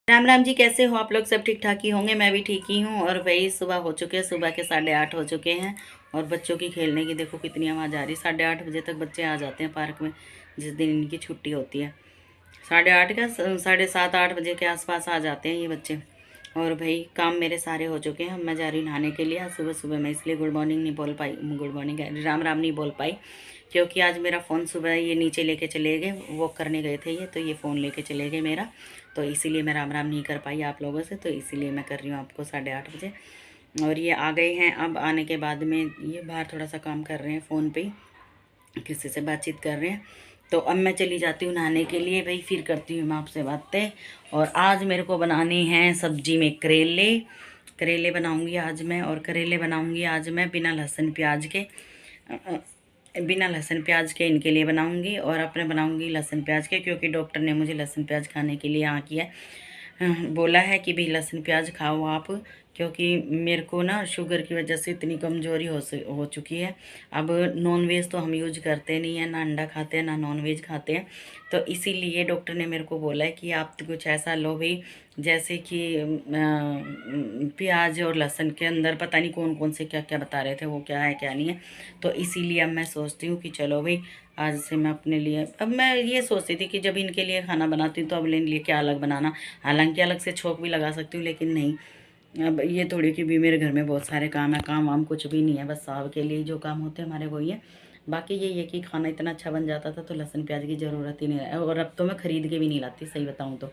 राम राम जी, कैसे हो आप लोग? सब ठीक ठाक ही होंगे, मैं भी ठीक ही हूँ। और भाई सुबह हो चुके हैं, सुबह के 8:30 हो चुके हैं। और बच्चों की खेलने की देखो कितनी आवाज़ आ रही। 8:30 बजे तक बच्चे आ जाते हैं पार्क में, जिस दिन इनकी छुट्टी होती है। 8:30 का 7:30-8 बजे के आसपास आ जाते हैं ये बच्चे। और भाई काम मेरे सारे हो चुके हैं। अब मैं जा रही हूँ नहाने के लिए। आज सुबह सुबह मैं इसलिए गुड मॉर्निंग नहीं बोल पाई, गुड मॉर्निंग राम राम नहीं बोल पाई, क्योंकि आज मेरा फ़ोन सुबह ये नीचे लेके चले गए, वॉक करने गए थे ये, तो ये फ़ोन लेके चले गए मेरा। तो इसीलिए मैं राम राम नहीं कर पाई आप लोगों से, तो इसीलिए मैं कर रही हूँ आपको 8:30 बजे। और ये आ गए हैं। अब आने के बाद में ये बाहर थोड़ा सा काम कर रहे हैं, फ़ोन पे किसी से बातचीत कर रहे हैं। तो अब मैं चली जाती हूँ नहाने के लिए भाई, फिर करती हूँ मैं आपसे बातें। और आज मेरे को बनाने हैं सब्जी में करेले। करेले बनाऊँगी आज मैं, और करेले बनाऊँगी आज मैं बिना लहसुन प्याज के। बिना लहसुन प्याज के इनके लिए बनाऊंगी, और अपने बनाऊंगी लहसुन प्याज के, क्योंकि डॉक्टर ने मुझे लहसुन प्याज खाने के लिए यहाँ किया बोला है कि भाई लहसुन प्याज खाओ आप, क्योंकि मेरे को ना शुगर की वजह से इतनी कमज़ोरी हो चुकी है। अब नॉन वेज तो हम यूज करते नहीं हैं, ना अंडा खाते हैं ना नॉन वेज खाते हैं। तो इसीलिए डॉक्टर ने मेरे को बोला है कि आप तो कुछ ऐसा लो भाई, जैसे कि प्याज और लहसुन के अंदर पता नहीं कौन कौन से क्या क्या बता रहे थे, वो क्या है क्या नहीं है। तो इसीलिए अब मैं सोचती हूँ कि चलो भाई आज से मैं अपने लिए, अब मैं ये सोचती थी कि जब इनके लिए खाना बनाती हूँ तो अब इनके लिए क्या अलग बनाना। हालांकि अलग से छोंक भी लगा सकती हूँ, लेकिन नहीं, अब ये थोड़ी कि भी मेरे घर में बहुत सारे काम है। काम वाम कुछ भी नहीं है, बस साहब के लिए जो काम होते हैं हमारे वही है। बाकी यही है कि खाना इतना अच्छा बन जाता था तो लहसुन प्याज की ज़रूरत ही नहीं है। और अब तो मैं ख़रीद के भी नहीं लाती, सही बताऊँ तो,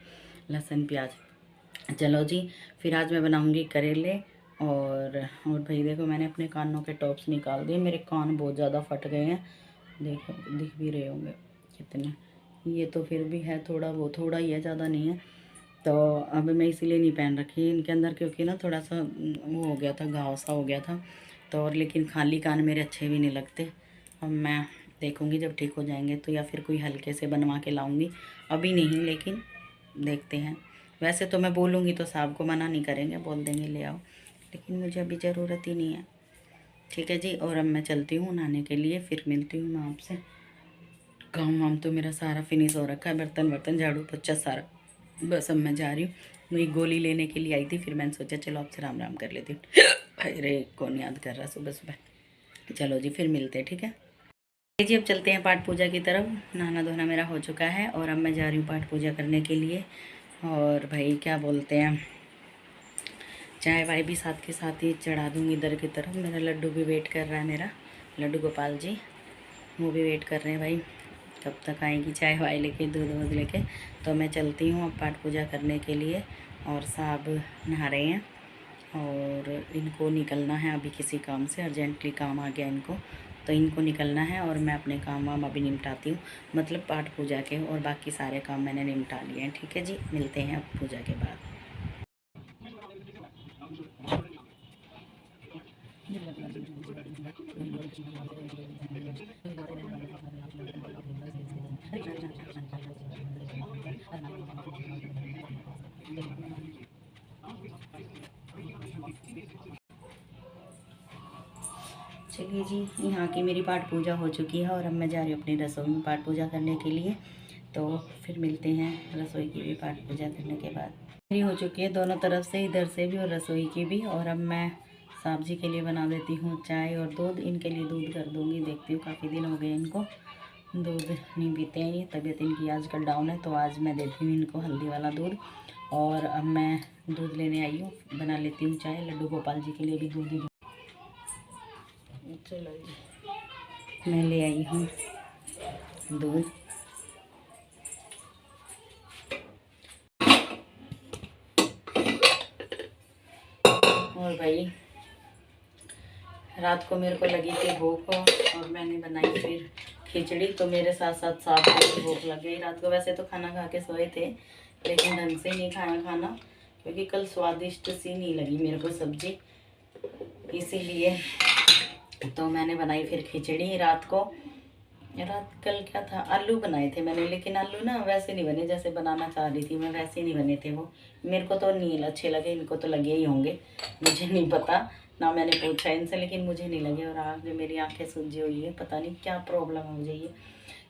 लहसुन प्याज। चलो जी, फिर आज मैं बनाऊंगी करेले। और भाई देखो मैंने अपने कानों के टॉप्स निकाल दिए, मेरे कान बहुत ज़्यादा फट गए हैं। देखो दिख भी रहे होंगे कितने। ये तो फिर भी है थोड़ा, वो थोड़ा ही है, ज़्यादा नहीं है। तो अब मैं इसीलिए नहीं पहन रखी इनके अंदर, क्योंकि ना थोड़ा सा वो हो गया था, घाव सा हो गया था। तो और लेकिन खाली कान मेरे अच्छे भी नहीं लगते। अब मैं देखूंगी जब ठीक हो जाएंगे तो, या फिर कोई हल्के से बनवा के लाऊंगी। अभी नहीं, लेकिन देखते हैं। वैसे तो मैं बोलूँगी तो साहब को मना नहीं करेंगे, बोल देंगे ले आओ, लेकिन मुझे अभी ज़रूरत ही नहीं है। ठीक है जी, और अब मैं चलती हूँ नहाने के लिए, फिर मिलती हूँ मैं आपसे। काम वाम तो मेरा सारा फिनिश हो रखा है, बर्तन वर्तन झाड़ू पोछा सारा। बस अब मैं जा रही हूँ, मैं एक गोली लेने के लिए आई थी, फिर मैंने सोचा चलो आपसे राम राम कर लेती हूँ। अरे कौन याद कर रहा सुबह सुबह। चलो जी फिर मिलते हैं, ठीक है जी। अब चलते हैं पाठ पूजा की तरफ। नहाना धोना मेरा हो चुका है, और अब मैं जा रही हूँ पाठ पूजा करने के लिए। और भाई क्या बोलते हैं, चाय वाय भी साथ के साथ ही चढ़ा दूँगी इधर की तरफ। मेरा लड्डू भी वेट कर रहा है, मेरा लड्डू गोपाल जी, वो भी वेट कर रहे हैं भाई, कब तक आएंगी चाय वाय लेके, दूध वूध लेके। तो मैं चलती हूँ अब पाठ पूजा करने के लिए। और साहब नहा रहे हैं, और इनको निकलना है अभी किसी काम से, अर्जेंटली काम आ गया इनको, तो इनको निकलना है। और मैं अपने काम वाम अभी निपटाती हूँ, मतलब पाठ पूजा के, और बाकी सारे काम मैंने निपटा लिए हैं। ठीक है जी, मिलते हैं अब पूजा के बाद। चलिए जी, यहाँ की मेरी पाठ पूजा हो चुकी है, और अब मैं जा रही हूँ अपनी रसोई में पाठ पूजा करने के लिए। तो फिर मिलते हैं रसोई की भी पाठ पूजा करने के बाद। मेरी हो चुकी है दोनों तरफ से, इधर से भी और रसोई की भी। और अब मैं साहब जी के लिए बना देती हूँ चाय और दूध। इनके लिए दूध कर दूँगी, देखती हूँ काफ़ी दिन हो गए इनको दूध नहीं पीते हैं ये, तबीयत इनकी आजकल डाउन है, तो आज मैं देती हूँ इनको हल्दी वाला दूध। और अब मैं दूध लेने आई हूँ, बना लेती हूँ चाय। लड्डू गोपाल जी के लिए भी दूध ही, चलो मैं ले आई हूँ दूध। और भाई रात को मेरे को लगी थी भूख, और मैंने बनाई फिर खिचड़ी, तो मेरे साथ साथ साग को भूख लग गई रात को। वैसे तो खाना खा के सोए थे, लेकिन ढंग से नहीं खाया खाना, क्योंकि कल स्वादिष्ट सी नहीं लगी मेरे को सब्जी, इसीलिए तो मैंने बनाई फिर खिचड़ी रात को। रात कल क्या था, आलू बनाए थे मैंने, लेकिन आलू ना वैसे नहीं बने जैसे बनाना चाह रही थी मैं, वैसे नहीं बने थे वो। मेरे को तो नहीं अच्छे लगे, इनको तो लगे ही होंगे, मुझे नहीं पता ना, मैंने पूछा इनसे, लेकिन मुझे नहीं लगे। और आज जो मेरी आंखें सूजी हुई है, पता नहीं क्या प्रॉब्लम है मुझे ये,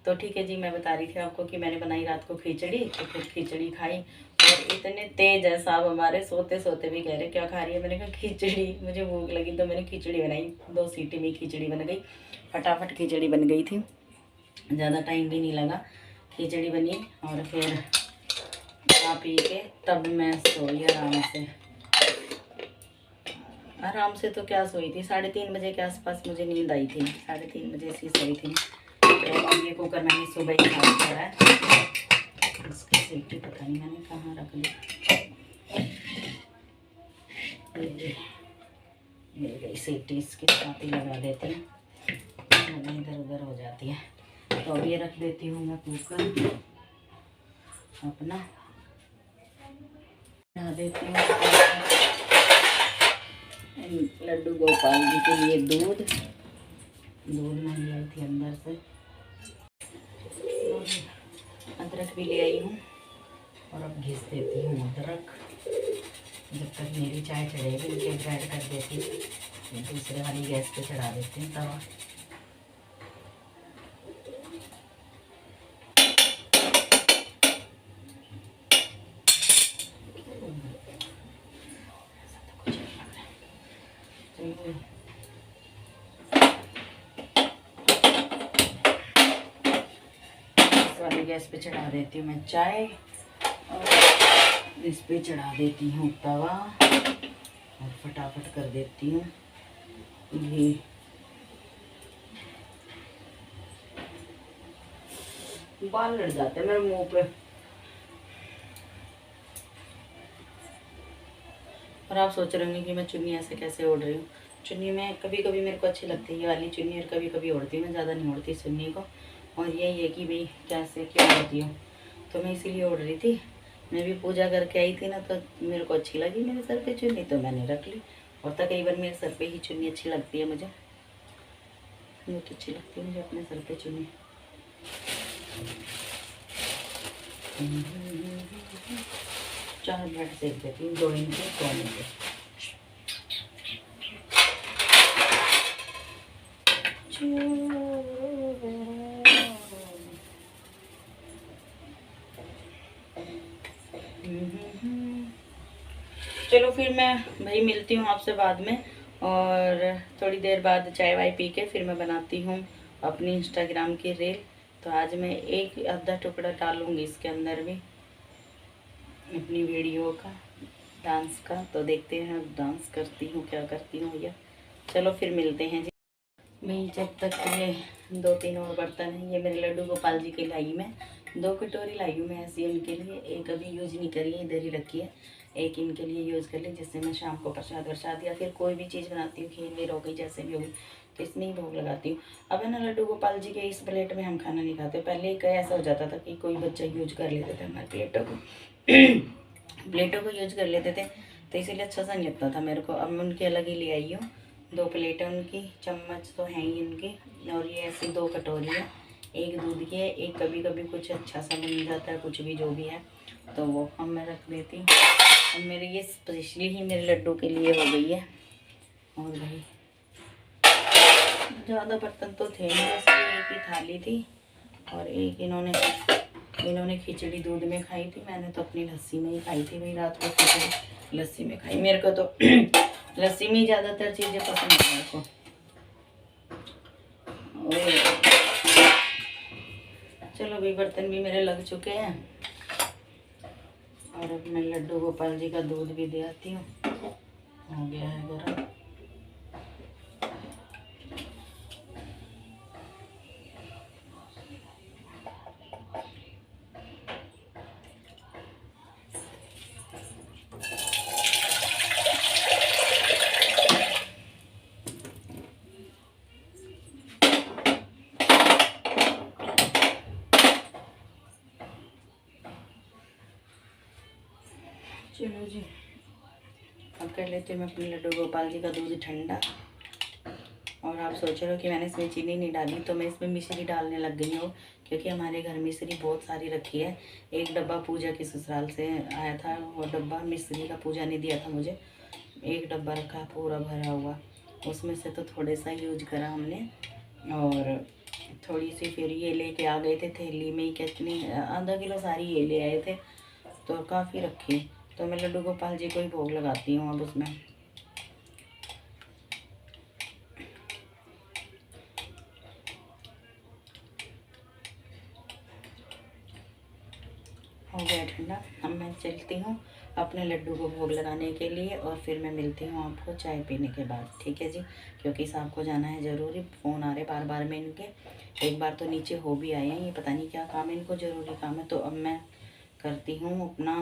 तो ठीक है जी, मैं बता रही थी आपको कि मैंने बनाई रात को खिचड़ी, तो फिर खिचड़ी खाई और इतने तेज है साहब हमारे, सोते सोते भी कह रहे क्या खा रही है। मैंने कहा खिचड़ी, मुझे भूख लगी तो मैंने खिचड़ी बनाई। 2 सीटी में खिचड़ी बन गई, फटाफट खिचड़ी बन गई थी, ज़्यादा टाइम भी नहीं लगा। खिचड़ी बनी और फिर खा पी के तब मैं सोई आराम से। तो क्या सोई थी, 3:30 बजे के आसपास मुझे नींद आई थी, 3:30 बजे से सोई थी। तो अब ये कुकर मैंने सुबह ही खाली करा है, इसकी सीटी पता नहीं मैंने कहाँ रख दी, मिल गई सीटी, इसके साथ ही लगा देती हूँ, इधर उधर हो जाती है। तो अब ये रख देती हूँ मैं कुकर अपना, बना देती हूँ लड्डू गोपाल जी के लिए दूध मैं ले आई थी अंदर से, अदरक भी ले आई हूँ और अब घिस देती हूँ अदरक। जब तक मेरी चाय चढ़ेगी इनके ग्राइंड कर देती हूँ, दूसरे वाली गैस पे चढ़ा देती हूँ तवा। वाली गैस पे चढ़ा देती हूँ मैं चाय और इस पे चढ़ा देती हूँ तवा और फटाफट कर देती हूँ घी। बाल लड़ जाते हैं मेरे मुंह पे। और आप सोच रहे होंगे कि मैं चुन्नी ऐसे कैसे ओढ़ रही हूँ। चुन्नी में कभी कभी मेरे को अच्छी लगती है ये वाली चुन्नी, और कभी कभी ओढ़ती हूँ मैं, ज़्यादा नहीं ओढ़ती चुन्नी को। और यही है कि भाई कैसे क्यों ओढ़ती हूँ, तो मैं इसीलिए ओढ़ रही थी। मैं भी पूजा करके आई थी ना, तो मेरे को अच्छी लगी मेरे सर पे चुन्नी, तो मैंने रख ली। और तो कई बार मेरे सर पे ही चुन्नी अच्छी लगती है मुझे, बहुत अच्छी लगती है मुझे अपने सर पे चुन्नी। 4 ब्रेड सेक देती हूँ, 2 इंच सोने के। चलो फिर मैं भाई मिलती हूँ आपसे बाद में, और थोड़ी देर बाद चाय वाय पी के फिर मैं बनाती हूँ अपनी इंस्टाग्राम की रील। तो आज मैं एक आधा टुकड़ा डालूँगी इसके अंदर भी अपनी वीडियो का, डांस का। तो देखते हैं डांस करती हूँ क्या करती हूँ भैया। चलो फिर मिलते हैं जी। मैं जब तक ये 2-3 और बर्तन हैं, ये मेरे लड्डू गोपाल जी के लाई मैं 2 कटोरी लाई हूँ मैं ऐसी उनके लिए। एक अभी यूज नहीं करी है, इधर ही रखी है, एक इनके लिए यूज़ कर ली, जिससे मैं शाम को प्रसाद वरसाद या फिर कोई भी चीज़ बनाती हूँ, खीर वीर हो गई जैसे भी होगी, तो इसमें ही भोग लगाती हूँ। अब है ना लड्डू गोपाल जी के इस प्लेट में हम खाना नहीं खाते। पहले एक ऐसा हो जाता था कि कोई बच्चा यूज कर लेते थे हमारे प्लेटों को प्लेटों को यूज कर लेते थे, तो इसीलिए अच्छा सा नहीं लगता था मेरे को। अब मैं उनकी अलग ही ले आई हूँ, 2 प्लेटें उनकी, चम्मच तो हैं ही उनकी, और ये ऐसी 2 कटोरी है, एक दूध की है, एक कभी कभी कुछ अच्छा सा बन जाता है, कुछ भी जो भी है, तो वो हम मैं रख देती हूँ। अब मेरे ये स्पेशली ही मेरे लड्डू के लिए हो गई है। और भाई ज़्यादा बर्तन तो थे नहीं, बस एक ही थाली थी, और एक इन्होंने खिचड़ी दूध में खाई थी, मैंने तो अपनी लस्सी में ही खाई थी भाई। रात को खिचड़ी लस्सी में खाई, मेरे को तो लस्सी में ही ज़्यादातर चीज़ें पसंद है मेरे को। चलो भाई बर्तन भी मेरे लग चुके हैं, और अब मैं लड्डू गोपाल जी का दूध भी दे आती हूँ, हो गया है गर्म। चलो जी, अब कर लेते हैं मैं अपने लड्डू गोपाल जी का दूध ठंडा। और आप सोच रहे हो कि मैंने इसमें चीनी नहीं डाली, तो मैं इसमें मिश्री डालने लग गई हूँ, क्योंकि हमारे घर मिश्री बहुत सारी रखी है। एक डब्बा पूजा के ससुराल से आया था, वो डब्बा मिश्री का पूजा ने दिया था मुझे, एक डब्बा रखा पूरा भरा हुआ, उसमें से तो थोड़े सा यूज करा हमने, और थोड़ी सी फिर ये लेके आ गए थे थैली में ही, कितनी आधा किलो सारी ये ले आए थे, तो काफ़ी रखी। तो मैं लड्डू गोपाल जी को ही भोग लगाती हूँ अब उसमें। हो गया ठंडा, अब मैं चलती हूँ अपने लड्डू को भोग लगाने के लिए, और फिर मैं मिलती हूँ आपको चाय पीने के बाद, ठीक है जी। क्योंकि साहब को जाना है ज़रूरी, फ़ोन आ रहे बार बार में इनके। एक बार तो नीचे हो भी आए हैं, ये पता नहीं क्या काम है इनको, ज़रूरी काम है। तो अब मैं करती हूँ अपना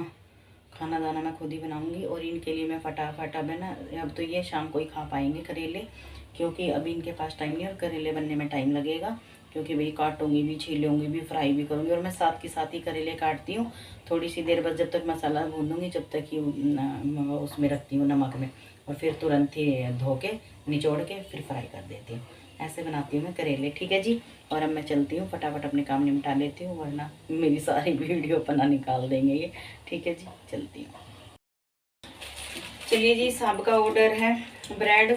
खाना दाना, मैं खुद ही बनाऊँगी, और इनके लिए मैं फटाफट अब है ना, अब तो ये शाम को ही खा पाएंगे करेले, क्योंकि अभी इनके पास टाइम नहीं, और करेले बनने में टाइम लगेगा, क्योंकि भाई काटूंगी भी, छीलूंगी भी, फ्राई भी करूँगी, और मैं साथ के साथ ही करेले काटती हूँ। थोड़ी सी देर बाद जब तक मसाला भूनूंगी, जब तक ही उसमें रखती हूँ नमक में, और फिर तुरंत ही धो के निचोड़ के फिर फ्राई कर देती हूँ। ऐसे बनाती हूँ मैं करेले, ठीक है जी। और अब मैं चलती हूँ, फटाफट अपने काम निपटा लेती हूँ, वरना मेरी सारी वीडियो अपना निकाल देंगे ये, ठीक है जी। चलती हूँ। चलिए जी, साहब का ऑर्डर है ब्रेड,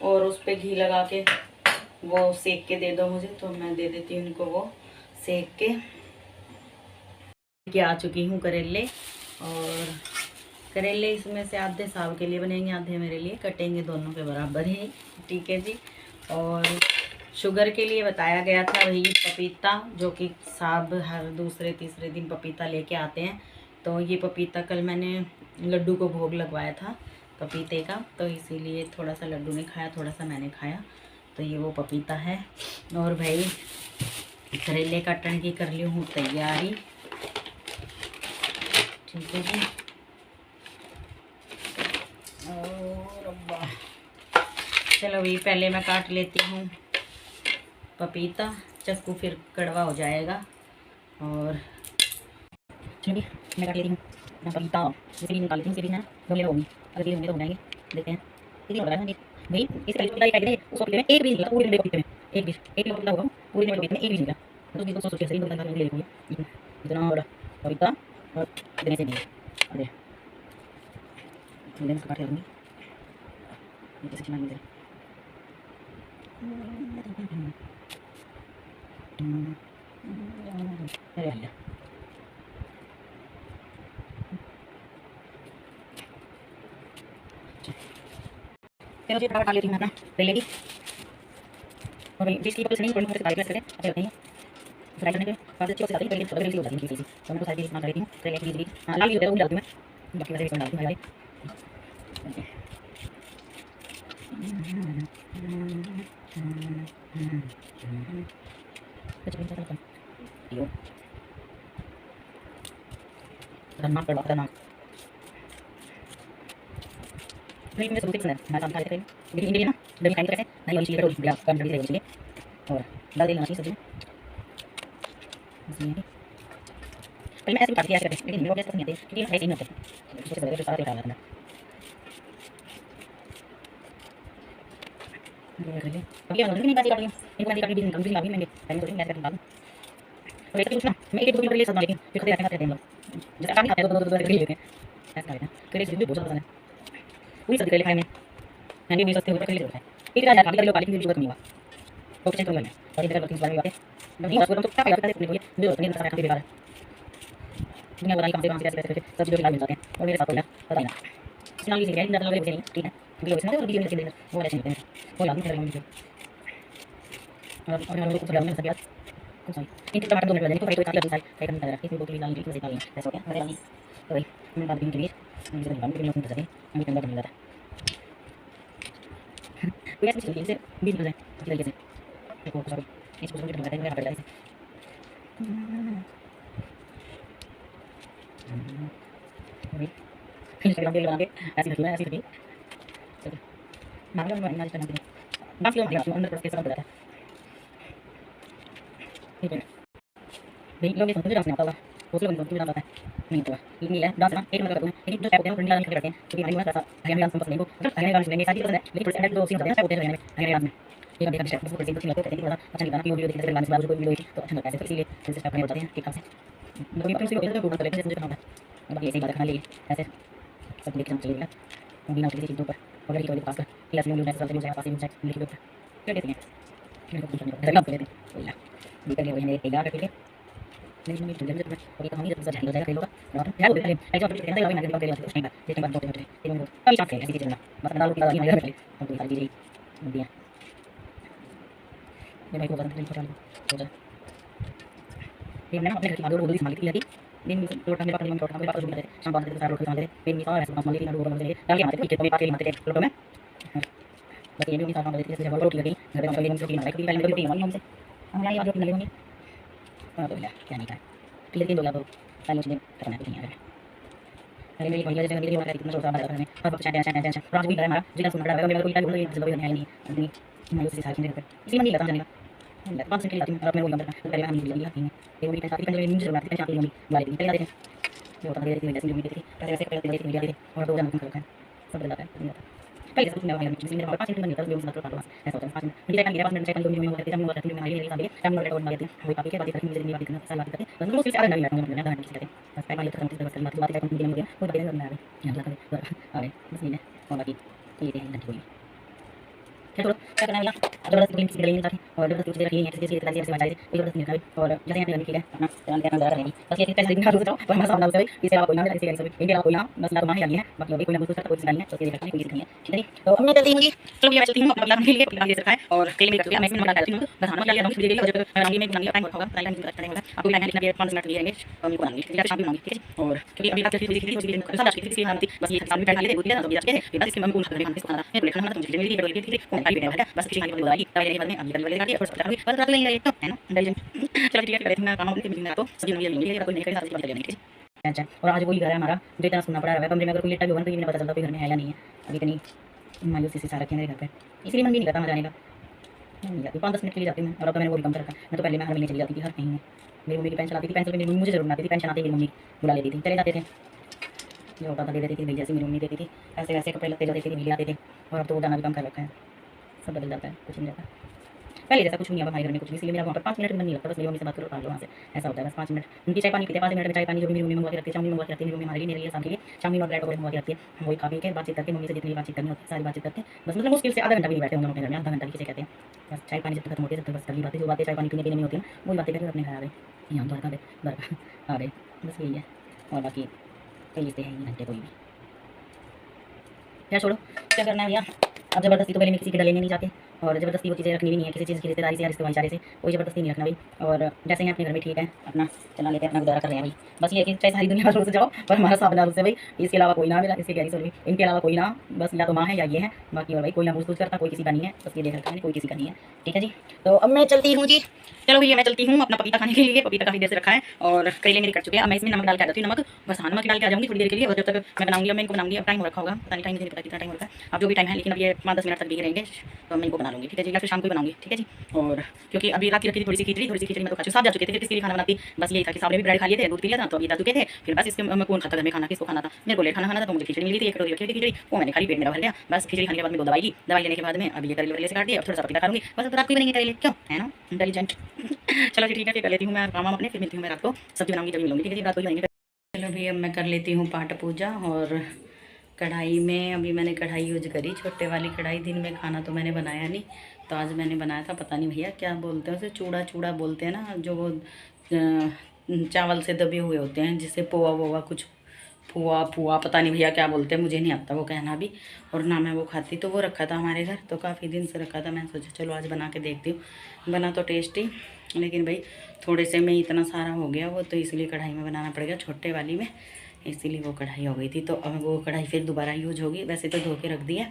और उस पर घी लगा के वो सेक के दे दो मुझे, तो मैं दे देती हूँ उनको वो सेक के आ चुकी हूँ करेले। और करेले इसमें से आधे साहब के लिए बनेंगे, आधे मेरे लिए, कटेंगे दोनों के बराबर ही, ठीक है जी। और शुगर के लिए बताया गया था वही पपीता, जो कि साहब हर दूसरे तीसरे दिन पपीता लेके आते हैं। तो ये पपीता कल मैंने लड्डू को भोग लगवाया था पपीते का, तो इसीलिए थोड़ा सा लड्डू ने खाया, थोड़ा सा मैंने खाया। तो ये वो पपीता है। और भाई करेले काटने की कर ली हूँ तैयारी, ठीक है जी। और अब्बा चलो भाई, पहले मैं काट लेती हूँ पपीता, चक्कू फिर कड़वा हो जाएगा। और चलिए मैं काट लेती हूँ पपीता, इसे भी निकाल लेती हूँ, इसे भी ना गमले में होंगी, अगर ये होंगे तो हो जाएंगे, देखते हैं। कितनी हो रहा है भाई, इस पहले पपीता काट उस पपीते में एक भी निकला, पूरे पपीते में एक भी, एक किलो पपीता होगा, पूरे पपीते में एक भी निकला, तो ये तो सोच के सही, दो ले लेंगे इतना बड़ा पपीता, और इतने से भी अरे मैं काट लूँगी जैसे कि मैं अरे भैया चलो जी, फटाफट डाल लेती हूँ मैं अपना करेले की, और जिसकी पकड़ नहीं थोड़ी फ्राई करके अच्छे लगते हैं, फ्राई करने के बाद अच्छी हो जाती है, करेले छोटे हो जाती है थोड़ी सी। तो मैं तो सारी इस्तेमाल कर लेती हूँ करेले की बीज भी, लाल भी होता है वो डालती हूँ मैं, बाकी वैसे डालती हूँ भाई। खतरनाक कड़वा, खतरनाक नहीं, मुझे सबसे पसंद है हमारे सामने खाते हैं, लेकिन इनके लिए ना दही खाएंगे तो कैसे दही वाली चीज़ करो, बढ़िया कम जल्दी से चाहिए, और डाल देना चाहिए सब्जी में। पहले मैं ऐसे भी काटती ऐसे करते, लेकिन मेरे को पसंद नहीं आते, क्योंकि फ्राई नहीं होते, इससे बड़े जो सारा तेल डाल देना। अब ये नहीं बात काट रही हूँ, इनको मैं काट भी निकाल भी मैंने टाइम तो नहीं ऐसे निकाल। और एक कुछ ना मैं एक दो किलो ले सकता हूँ, लेकिन फिर खाते रहते हैं हम लोग, जैसे आप नहीं खाते दो लेते हैं, ऐसा करते हैं। करेले भी बहुत ज़्यादा पसंद है, पूरी सब्जी करेले खाए मैं, मैंने भी सस्ते होते करेले होता है, एक राजा खाली करेले काली की जरूरत नहीं हुआ, तो कुछ नहीं है, और इधर वर्किंग वाले बातें नहीं बस तो क्या करते हैं, मुझे होता नहीं, सारा काम बेकार है, दुनिया बताई कहाँ से कैसे कैसे सब चीज़ें मिल जाते हैं, और मेरे साथ हो गया पता ही ना, इतना भी नहीं ज़्यादा लगे नहीं, ठीक है, वीडियो इसमें और वीडियो में देंगे वो ऐसे नहीं होते हैं, वो याद नहीं करेंगे। और हम लोग को डालने सब याद कुछ नहीं, इन टमाटर 2 मिनट लगाने को फ्राई तो काफी सारी फ्राई करने का इसमें 2 किलो डालने की कोशिश करेंगे, ऐसा हो गया हमारे वाली। तो भाई मैं बात के लिए मुझे तो निकालने के लिए मुझे हम इतना बन जाता है, तो ऐसे चलिए इसे भी निकल जाए इस तरीके से, देखो सॉरी इसको समझ में आता है, मैं हटा देता है इंस्टाग्राम पे बनाके ऐसी रखना है, ऐसी रखी मांगो मैं इतना बनाती हूँ, बाकी लोग अंदर कैसे काम करता है, ठीक है भाई लोग मुझे डांस नहीं आता होगा, दूसरे लोगों को डांस आता है नहीं आता, लेकिन ये डांस ना एक नंबर करते हैं, लेकिन जो टाइप होते हैं वो इंडिया में करते हैं, क्योंकि हमारे पास हरियाणा डांस पसंद नहीं को, हरियाणा डांस लेंगे सारी पसंद है, लेकिन थोड़े दो सीन होते हैं होते हैं हरियाणा डांस में, एक देखा डिस्ट्रैक्ट बहुत अच्छी लगती है, थोड़ा अच्छा नहीं लगा कि वीडियो देखते हैं गाने से कोई वीडियो तो अच्छा लगता है, इसलिए जैसे स्टेप अपने बताते हैं ठीक ठाक से, तो ये अपने से गूगल पर जैसे मुझे पता है, बाकी ऐसे ही बात करना लिए ऐसे सब देख के चलिएगा, बिना किसी चीज़ के ऊपर अगर ये पास कर प्लस न्यू न्यूज़ सब न्यूज़ है पास न्यूज़ है लिख के ऊपर कर देते हैं, ये मैंने अपने घर की माधुर संभाली थी दिन में रोटा मेरे पास रोटा मेरे पास रोटी शाम बाद सारा रोटी खाते थे मेरी सारा ऐसा मामले की रोटी बनाते थे डाल के मारते थे तो मेरे पास के मारते थे रोटो में बस ये भी सारा काम करते थे जब रोटी लगी घर में हम रोटी बनाई पहले रोटी बनाई हमसे हम यहाँ रोटी लगी होंगी तो क्या नहीं था लेकिन दो तो पहले उसने करना कुछ नहीं आ रहा अरे मेरी भैया जैसे मेरी बात कितना छोटा बड़ा करने अब कुछ टेंशन राज भी करे हमारा जितना सुन रहा है मेरे को कोई बोल जल्दी नहीं आएगी अपनी मैं उसी साथ में करते इसी में नहीं लगता जाने का 5 सेकंड लाती हूं और मैं वो नंबर का पहले हम नहीं लगी है वो भी पैसा की मुझे जरूरत है चाहती हूं वाली नहीं पहले देखें जो बता दे रही थी मेरी पहले ऐसे पहले देती मेरी और दो जन कर सब बदलता है पहले सब मैं मेरे पास 5 मिनट नहीं था मैं उसका पास ऐसा होता है 5 मिनट मुझे मेरे पास मिनट सेकंड में होते हैं हम करते हैं मैं ये सामने टाइम नोट और मारते हैं वो काफी के बात करते मुझे नहीं बात करना साल बात करते बस मुझे आधा नहीं लगता मुझे आधा घंटा करते बस टाइम आया तो हम बात करते बात करते हैं वो बात करना है यहां लगा अरे बस ये और बाकी ये है घंटे कोई क्या करना है जबरदस्ती फिल्म की गई नहीं और जबरदस्ती उसे रखी है जैसे तरह से बजाए जबरदस्ती निकाली और जैसे यहाँ पे ठीक है अपना चैनल के अंदर रहेगी बस ये पैसे दिखा दो और हमारा सामने उसे इसके अलावा कोई ना इसके अलावा इनके अलावा कोई ना बस ना तो माही है बाकी और कोई ना कुछ करता कोई नहीं है तो ये देखते हैं कोई नहीं है ठीक है तो अब मैं चलती हूं जी चलो मैं चलती हूं अपना प्लान के लिए प्लान ये रखा है और केले में करके मैं इसमें नमक डालती हूं बस खाना क्या लिया वीडियो जब रंगी में बनानी टाइम होगा टाइम करेंगे आपको टाइम लिखना है 5 मिनट लगेंगे और मैं बनाऊंगी ठीक है शाम को बनाऊंगी ठीक है और क्योंकि अभी रात की थी सब आज की खाना थी बस ये शाम में बैठा ले देती है तो ये बस इसके मैं खाने खाने खाना मैं खाना तो मुझे मेरी वीडियो ठीक है खाली बैठा बस किसी खाने वाली दवाई बाद में अभी वाले काटी और सब बस रख लेंगे तो है ना चलो ठीक है करते हैं काम अपने मीटिंग तो सब्जी नहीं लेंगे कोई नहीं करेगा सब्जी लेंगे अच्छा और आज वही घर है हमारा जो इतना सुनना पड़ा रहा है कमरे में अगर कोई लेटा भी होगा तो ये नहीं पता चलता कोई घर में है या नहीं है अभी इतनी मायूसी सी सारा रखे मेरे घर पे इसलिए मन भी नहीं करता मैं जाने का नहीं जाती 5-10 मिनट के लिए जाती हूँ और अब तो मैंने वो भी कम कर रखा मैं तो पहले मैं हर महीने चली जाती थी हर महीने मेरी मम्मी की पेंशन आती थी पेंशन मेरी मुझे जरूर आती थी पेंशन आती मेरी मम्मी बुला लेती थी चले जाते थे जो होता था दे देती थी जैसे मेरी मम्मी देती थी ऐसे वैसे कपड़े लगते जाते थे मिल आते थे और अब तो वो जाना भी कम कर रखा है सब बदल जाता है कुछ नहीं रहता पहले जैसा कुछ नहीं है हमारे घर में कुछ भी इसलिए मेरा वहाँ पर 5 मिनट मन नहीं लगता बस मेरी मम्मी से बात करो पाल लो वहाँ से ऐसा होता है बस 5 मिनट उनकी चाय पानी पीते 5 मिनट में चाय पानी जो मेरी मम्मी मंगवा के रखती है चावनी मंगवा के रखती है मेरी मम्मी हमारे लिए मेरे लिए शाम के लिए चावनी और ब्रेड वगैरह मंगवा के रखती है वही खा पी के बातचीत करके मम्मी से जितनी बातचीत करनी होती है सारी बातचीत करते हैं बस मतलब मुश्किल से आधा घंटा भी नहीं बैठे होंगे अपने घर में आधा घंटा किसे कहते हैं बस चाय पानी जब तक खत्म होती है तब तक बस अगली बातें जो बातें चाय पानी पीने की नहीं होती है वही बातें करके अपने घर आ गए यहाँ द्वारका आ गए बस यही है और बाकी कई लिखते हैं घंटे कोई भी क्या छोड़ो क्या करना है भैया अब जबरदस्ती तो पहले मैं किसी के डलेने नहीं जाते और ज़बरदस्ती वो चीज़ें रखनी भी नहीं है किसी चीज़ की रिश्तेदारी से या रिश्ते भाईचारे से कोई ज़बरदस्ती नहीं रखना भाई और जैसे ही अपने घर में ठीक है अपना चला लेते हैं अपना गुजारा कर रहे हैं भाई बस ये कि चाहे सारी दुनिया से जाओ पर हमारा साथ बना से भाई इसके अलावा कोई ना मेरा इसके गहरी सोच इनके अलावा कोई ना बस या तो माँ है या ये है बाकी और भाई कोई ना पूछ करता कोई किसी का नहीं है बस ये देख रखा है कोई किसी का नहीं है ठीक है जी तो अब मैं चलती हूँ जी चलो भैया मैं चलती हूँ अपना पपीता खाने के लिए पपीता काफ़ी देर से रखा है और करेले मेरे कट चुके हैं अब मैं इसमें नमक डाल के आ जाती हूँ नमक बस हाँ नमक डाल के आ जाऊँगी थोड़ी देर के लिए और जब तक मैं बनाऊंगी मैं इनको बनाऊंगी अब टाइम हो रखा होगा पता नहीं टाइम मुझे नहीं पता कितना टाइम हो रखा है अब जो भी टाइम है लेकिन अब ये 5-10 मिनट तक भी रहेंगे तो मैं इनको बना लूँगी ठीक है जी या फिर शाम को बनाऊंगी ठीक है जी और क्योंकि अभी रात की रखी थी थोड़ी सी खिचड़ी मैं तो खा साहब जा चुके थे किसके लिए खाना बनाती बस यही था कि साहब ने भी ब्रेड खा लिए थे दूध पी लिया था तो अभी जा चुके थे फिर बस इसके मैं कौन खाता था मैं खाना किसको खाना था मेरे को लेट खाना था तो मुझे खिचड़ी मिली थी एक कटोरी रखी थी खिचड़ी वो मैंने खाली पेट मेरा भर गया बस खिचड़ी खाने के बाद में 2 दवाई लेने के बाद में अभी ये करेले से काट दिया और थोड़ा सा पपीता खाऊंगी बस तो रात को बनेंगे करेले क्यों है ना इंटेलिजेंट चलो ठीक है फिर कर लेती हूँ मैं काम अपने फिर मिलती हूँ मैं रात को सब्जी बनाऊंगी जब मिलूंगी ठीक है रात को बनेंगे चलो भैया अब मैं कर लेती हूँ पाठ पूजा और कढ़ाई में अभी मैंने कढ़ाई यूज करी छोटे वाली कढ़ाई दिन में खाना तो मैंने बनाया नहीं तो आज मैंने बनाया था पता नहीं भैया क्या बोलते हैं उसे चूड़ा बोलते हैं ना जो वो चावल से दबे हुए होते हैं जिससे पोआ वोआ कुछ फुआ पता नहीं भैया क्या बोलते हैं मुझे नहीं आता वो कहना भी और ना मैं वो खाती तो वो रखा था हमारे घर तो काफ़ी दिन से रखा था मैं सोचा चलो आज बना के देखती हूँ बना तो टेस्टी लेकिन भाई थोड़े से में इतना सारा हो गया वो तो इसलिए कढ़ाई में बनाना पड़ गया छोटे वाली में इसीलिए वो कढ़ाई हो गई थी तो अब वो कढ़ाई फिर दोबारा यूज होगी वैसे तो धो के रख दिया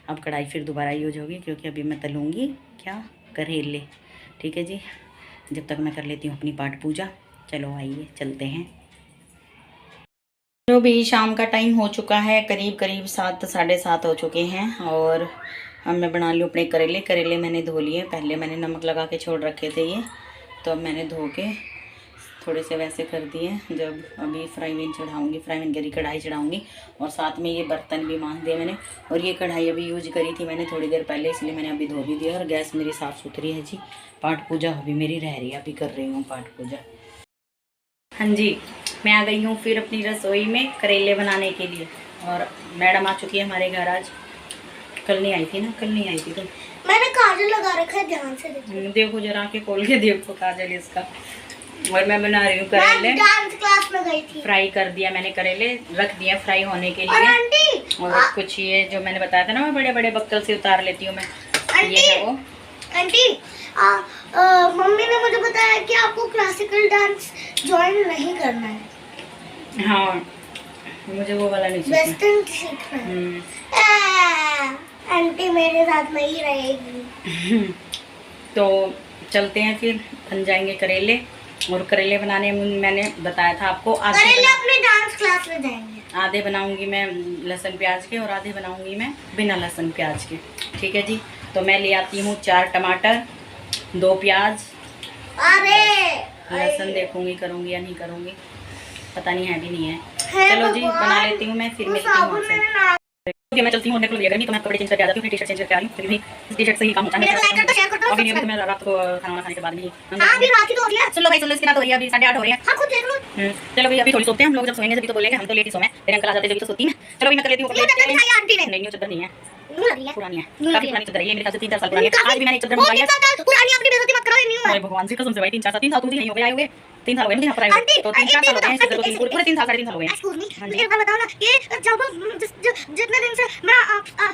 अब कढ़ाई फिर दोबारा यूज होगी क्योंकि अभी मैं तलूँगी क्या करेले ठीक है जी जब तक मैं कर लेती हूँ अपनी पाठ पूजा चलो आइए चलते हैं तो भी शाम का टाइम हो चुका है करीब 7 साढ़े 7 हो चुके हैं और अब मैं बना लूँ अपने करेले मैंने धो लिए पहले मैंने नमक लगा के छोड़ रखे थे ये तो अब मैंने धो के थोड़े से वैसे कर दिए जब अभी फ्राई पैन कढ़ाई चढ़ाऊँगी और साथ में ये बर्तन भी मांज दिए मैंने और ये कढ़ाई अभी यूज करी थी मैंने थोड़ी देर पहले इसलिए मैंने अभी धो भी दिया और गैस मेरी साफ़ सुथरी है जी पाठ पूजा अभी मेरी रह रही है अभी कर रही हूँ पाठ पूजा हाँ जी मैं आ गई हूँ फिर अपनी रसोई में करेले बनाने के लिए और मैडम आ चुकी है हमारे घर आज कल नहीं आई थी तो मैंने काजल लगा रखा है, ध्यान से देखो। देखो जरा के खोल के देखो काजल इसका। और मैं बना रही हूँ करेले। डांस क्लास में गई थी। फ्राई कर दिया मैंने करेले, रख दिया फ्राई होने के और लिए। आंटी और कुछ ये जो मैंने बताया था ना, मैं बड़े बड़े बक्कल से उतार लेती हूँ मैं, ये है वो। आंटी मम्मी ने मुझे बताया कि आपको क्लासिकल डांस ज्वाइन नहीं करना है। हाँ, मुझे वो वाला नहीं सीखना, वेस्टर्न सीखना है। आंटी मेरे साथ में ही रहेगी। तो चलते हैं फिर, बन जाएंगे करेले। और करेले बनाने में मैंने बताया था आपको, करेले अपने डांस क्लास में जाएंगे। आधे बनाऊंगी मैं लहसुन प्याज के और आधे बनाऊंगी मैं बिना लहसुन प्याज के। ठीक है जी। तो मैं ले आती हूँ 4 टमाटर, 2 प्याज। अरे लहसुन देखूंगी करूंगी या नहीं करूंगी, पता नहीं है भी नहीं है। चलो जी बना लेती हूँ मैं, फिर मिलती हूँ आपसे। ओके, मैं चलती हूँ, निकल लिया गर्मी तो मैं कपड़े चेंज करके आ जाती हूँ, फिर टी-शर्ट चेंज करके आ रही हूँ, फिर भी टी शर्ट से ही काम होता है। और वीडियो में तो मैं रात को खाना खाने के बाद नहीं। हाँ अभी रात ही तो हो रही है। सुन लो भाई, सुन लो, इसकी रात हो रही है, अभी 8:30 हो रही है। हाँ खुद देख लो। चलो भाई अभी थोड़ी सोते हैं हम लोग, जब सोएंगे जब तो बोलेंगे, हम तो लेट ही सोए, मेरे अंकल आ जाते जब तो सोती है। चलो भाई मैं कर लेती हूँ। नहीं चद्दर नहीं है, पुरानी है, काफी पुरानी चद्दर है ये, मेरे ख्याल से 3-4 साल पुरानी है। आज भी मैंने एक चद्दर मंगवाई है। पुरानी अपनी बेइज्जती मत करो, न्यू है। अरे भगवान की कसम से भाई 3-4 साल, 3 साल तो नहीं हो गए, आए हुए 3 साल हो गए मुझे यहाँ पर आए हुए, तो 3-4 साल हो गए हैं, पूरे 3 साल 3.5 साल हो गए हैं। एक्सक्यूज मी, मुझे एक बात बताओ ना, ये जब जितने दिन से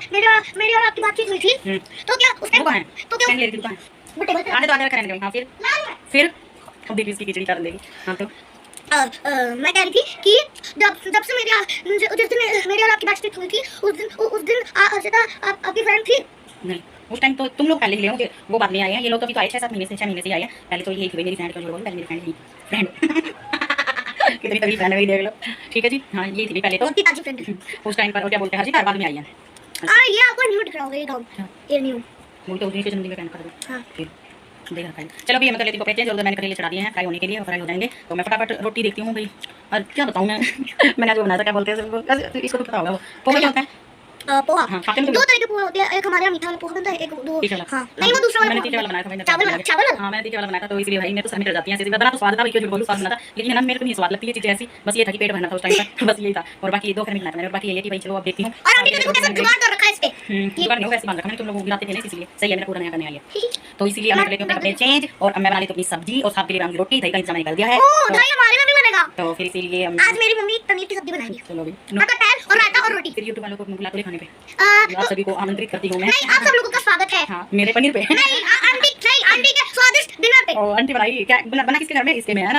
मेरी और आपकी बातचीत हुई थी, तो क्या उस टाइम तो क्या ले रही थी आने तो आने करेंगे। हाँ फिर अब देखिए इसकी खिचड़ी कर देगी। हाँ तो मैं कह रही थी कि जब से जिस दिन मेरी और आपकी बातचीत हुई थी, उस दिन अर्चिता आपकी फ्रेंड थी। नहीं, उस टाइम तो तुम लोग पहले ही ले होंगे, वो बाद में आए हैं। ये लोग तो अभी तो आए 6 महीने से आए हैं। पहले तो यही थी मेरी फ्रेंड, क्यों बोलूं, पहले मेरी फ्रेंड थी कितनी तगड़ी फ्रेंड है मेरी, देख लो। ठीक है जी। हाँ ये थी पहले तो उस टाइम पर, क्या बोलते हैं हर बाद में आई है। ये आपको न्यू दिख रहा होगा, ये गाउन, ये न्यू मुझे तो उसी के जन्मदिन में पहन कर दो। हाँ फिर देख रखा है। चलो अभी मैं कर लेती हूँ कपड़े चेंज, और मैंने करेले चढ़ा दिए हैं फ्राई होने के लिए, फ्राई हो जाएंगे तो मैं फटाफट रोटी देखती हूँ भाई। और क्या बताऊँ मैं मैंने आज वो बनाया था, क्या बोलते हैं इसको तो पता होगा, वो पोहा क्या होता है। पोहा। हाँ, 2 तरह के पोहा होते हैं, एक हमारे यहाँ मीठा वाला पोहा बनता है, एक वो हाँ नहीं वो दूसरा मैंने तीखे वाला बनाया था भाई, चावल। हाँ मैंने तीखे वाला बनाया था, तो इसलिए भाई मेरे तो सर में चढ़ जाती है। बना तो स्वाद था, क्यों बोलूं स्वाद बना था, लेकिन है ना मेरे को नहीं स्वाद लगती है चीजें ऐसी, बस ये था कि पेट भरना था उस टाइम पर, बस यही था। और बाकी 2 घर में बनाया था मैंने, बाकी ये है कि भाई चलो अब देखती हूँ। और आंटी देखो कैसे जुगाड़ कर रखा है इस पे, ये बार नहीं वैसे बांध रखा मैंने, तुम लोग गिराते थे ना, इसलिए सही है, मेरा पूरा नया करने आई है, तो इसीलिए मैं कर लेती हूँ अपने कपड़े चेंज। और अब मैं बना लेती हूँ अपनी सब्जी, और साथ के लिए बनाऊंगी रोटी, दही का इंतजाम कर दिया है। दही हमारे में भी बनेगा, तो फिर इसीलिए आज मेरी मम्मी पनीर की सब्जी बनाएगी। चलो भी और रायता और रोटी। फिर यूट्यूब वालों को बुला के खाने पे आप सभी को आमंत्रित करती हूँ मैं। नहीं आप सब लोगों का स्वागत है। हाँ मेरे पनीर पे। नहीं आंटी के स्वादिष्ट डिनर पे। और आंटी बनाई क्या, बना किसके घर में, इसके में है ना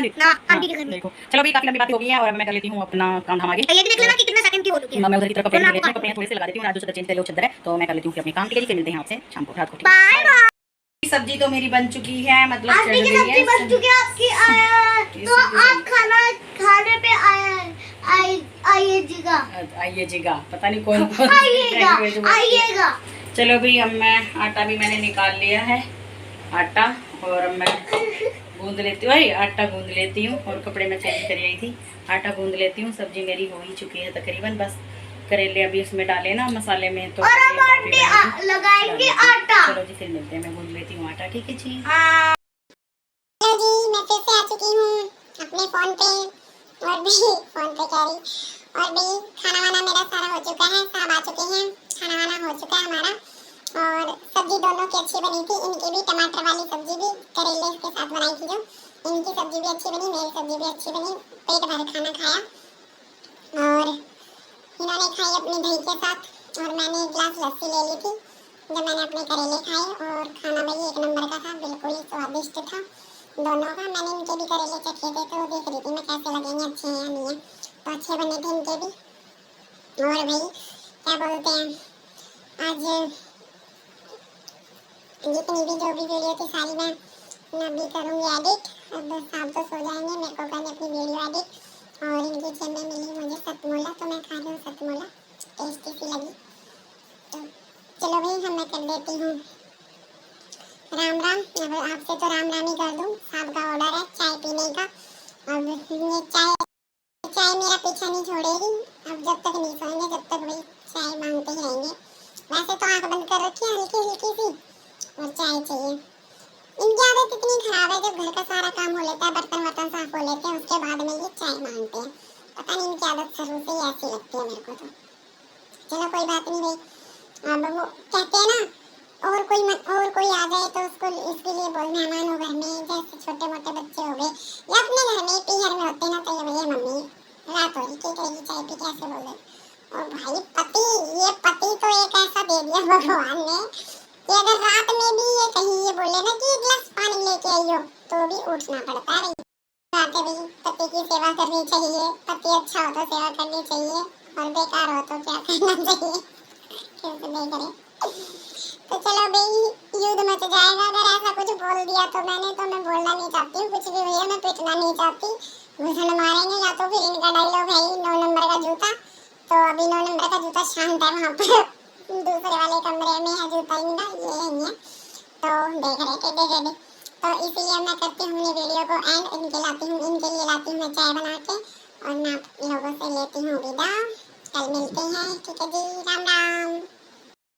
आंटी के घर में। देखो चलो भी काफी लंबी बात हो गई है, और मैं कर लेती हूँ अपना काम धाम आगे। ये भी देख लेना कि कितने सेकंड की हो चुकी है। मैं उधर की तरफ कपड़े थोड़े से लगा देती हूँ, आज जो चेंज कर चद्दर है, तो मैं कर लेती हूँ अपने काम के लिए। फिर मिलते हैं आपसे शाम को, रात को। Bye bye. सब्जी तो मेरी बन चुकी है, मतलब आंटी की सब्जी बन चुकी है आपकी, तो आप खाना खाने पे आइएगा, पता नहीं कौन आइएगा। चलो भाई अब मैं आटा भी मैंने निकाल लिया है, आटा, और अब मैं गूंद लेती हूँ, आटा गूंद लेती हूँ, और कपड़े में चेंज कर आई थी, आटा गूंद लेती हूँ। सब्जी मेरी हो ही चुकी है तकरीबन, बस करेले अभी उसमें डाले ना मसाले में, तो और अब आंटी लगाएंगे आटा। चलो जी फिर मिलते हैं, मैं गूंद लेती हूँ आटा। ठीक है जी। हेलो जी, मैं फिर से आ चुकी हूँ अपने फोन पे, और भी फोन पे कह रही, और भी खाना वाना मेरा सारा हो चुका है, सब आ चुके हैं, खाना वाना हो चुका है हमारा। और सब्जी दोनों की अच्छी बनी थी, इनकी भी टमाटर वाली सब्जी भी करेले के साथ बनाई थी जो, इनकी सब्जी भी अच्छी बनी, मेरी सब्जी भी अच्छी बनी, पेट भर खाना खाया। और इन्होंने खाई अपनी दही के साथ, और मैंने एक गिलास लस्सी ले ली थी जब मैंने अपने करेले खाए। और खाना भाई 1 नंबर का था, बिल्कुल ही स्वादिष्ट था दोनों का। मैंने इनके भी करेले चखे थे, तो देख रही थी मैं कैसे लगेंगे, अच्छे हैं या नहीं है, तो अच्छे बने थे इनके भी। और भाई क्या बोलते हैं, आज जितनी भी जो भी वीडियो थी सारी मैं अभी करूँगी एडिट। अब साहब तो सो जाएंगे, मेरे को करनी अपनी वीडियो एडिट। और इनकी जेब में मिली मुझे सतमोला, तो मैं खा रही हूँ सतमोला, टेस्टी सी लगी। तो चलो भाई हम मैं कर देती हूँ राम राम। अब आपसे तो राम राम ही कर दूँ, साहब का ऑर्डर है चाय पीने का। अब ये चाय मेरा पीछा नहीं छोड़ेगी, अब जब तक नहीं सोएंगे जब तक भाई चाय मांगते ही रहेंगे। वैसे तो आंख बंद कर रखी है हल्की हल्की सी, और चाय चाहिए। इनकी आदत इतनी खराब है, जब घर का सारा काम हो लेता है, बर्तन वर्तन साफ हो लेते हैं, उसके बाद में ये चाय मांगते हैं। पता नहीं इनकी आदत शुरू से ही ऐसी लगती है मेरे को तो। चलो कोई बात नहीं भाई। अब वो कहते हैं ना और कोई आ जाए तो उसको इसके लिए बोल मेहमान हो घर में, जैसे छोटे मोटे बच्चे हो गए या अपने घर में पीहर में होते ना, तो ये भैया मम्मी रात हो रही क्या करेगी, चाय पी के ऐसे बोले। और भाई पति तो एक ऐसा दे दिया भगवान ने कि अगर रात में भी ये कहीं ये बोले ना कि एक गिलास पानी लेके आइयो, तो भी उठना पड़ता है भाई। बात है भाई, पति की सेवा करनी चाहिए, पति अच्छा हो तो सेवा करनी चाहिए, और बेकार हो तो क्या करना चाहिए, कैसे नहीं करे। तो चलो भाई, युद्ध मच जाएगा अगर ऐसा कुछ बोल दिया तो मैंने, तो मैं बोलना नहीं चाहती हूँ कुछ भी भैया, मैं पिटना नहीं चाहती, घुसन मारेंगे या तो फिर इनका डायलॉग है 9 नंबर का जूता। तो अभी 9 नंबर का जूता शांत है वहाँ पर, दूसरे वाले कमरे में है जूता इनका, ये नहीं है, तो देख रहे टेढ़े। तो इसीलिए मैं करती हूँ ये वीडियो को एंड, इनके लिए लाती हूँ मैं चाय बना के, और मैं आप लोगों से लेती हूँ विदा। कल मिलते हैं, ठीक है जी, राम राम।